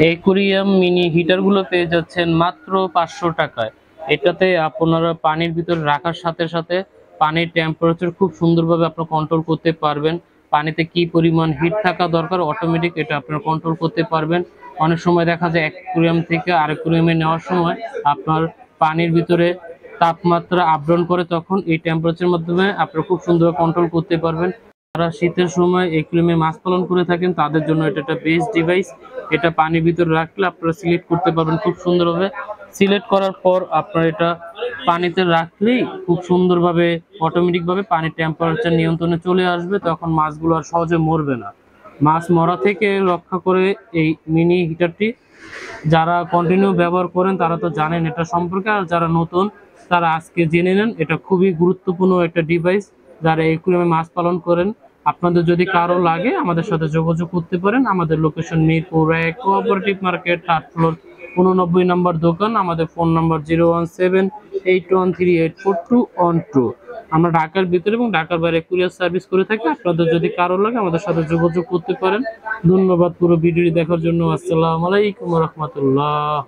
Aquarium mini হিটারগুলো পেয়ে যাচ্ছেন মাত্র 500 টাকায়। এটাতে আপনারা পানির ভিতরে রাখার সাথে সাথে পানির টেম্পারেচার খুব সুন্দরভাবে আপনারা কন্ট্রোল করতে পারবেন। পানিতে কি পরিমাণ হিট থাকা দরকার অটোমেটিক এটা আপনারা কন্ট্রোল করতে পারবেন। অনেক সময় দেখা যায় অ্যাকুরিয়াম থেকে আরেক অ্যাকুরিয়ামে নেওয়ার সময় আপনার পানির ভিতরে তাপমাত্রা আপ ডাউন করে, তখন এই টেম্পারেচারের মাধ্যমে আপনারা খুব সুন্দরভাবে কন্ট্রোল করতে পারবেন। যারা শীতের সময় অ্যাকুরিয়ামে মাছ পালন করে থাকেন তাদের জন্য এটা একটা বেস্ট ডিভাইস। এটা পানির ভিতরে রাখলে আপনারা সিলেক্ট করতে পারবেন খুব সুন্দরভাবে। সিলেক্ট করার পর আপনারা এটা পানিতে রাখলেই খুব সুন্দরভাবে অটোমেটিকভাবে পানির টেম্পারেচার নিয়ন্ত্রণে চলে আসবে, তখন মাছগুলো আর সহজে মরবে না। মাছ মরা থেকে রক্ষা করে এই মিনি হিটারটি। যারা কন্টিনিউ ব্যবহার করেন তারা তো জানেন এটা সম্পর্কে, আর যারা নতুন তারা আজকে জেনে নেন। এটা খুবই গুরুত্বপূর্ণ একটা ডিভাইস। যারা অ্যাকুরিয়ামে মাছ পালন করেন, আপনাদের যদি কারো লাগে আমাদের সাথে যোগাযোগ করতে পারেন। আমাদের location Mirpur 1 cooperative market, 8 floor, 89 নম্বর দোকান। আমাদের ফোন নাম্বার 01781384212। আমরা ঢাকার ভিতরে এবং ঢাকার বাইরে কুরিয়ার সার্ভিস করে থাকি। আপনাদের যদি কারো লাগে আমাদের সাথে যোগাযোগ করতে পারেন। ধন্যবাদ পুরো ভিডিওটি দেখার জন্য। আসসালামু আলাইকুম ওয়া রাহমাতুল্লাহ।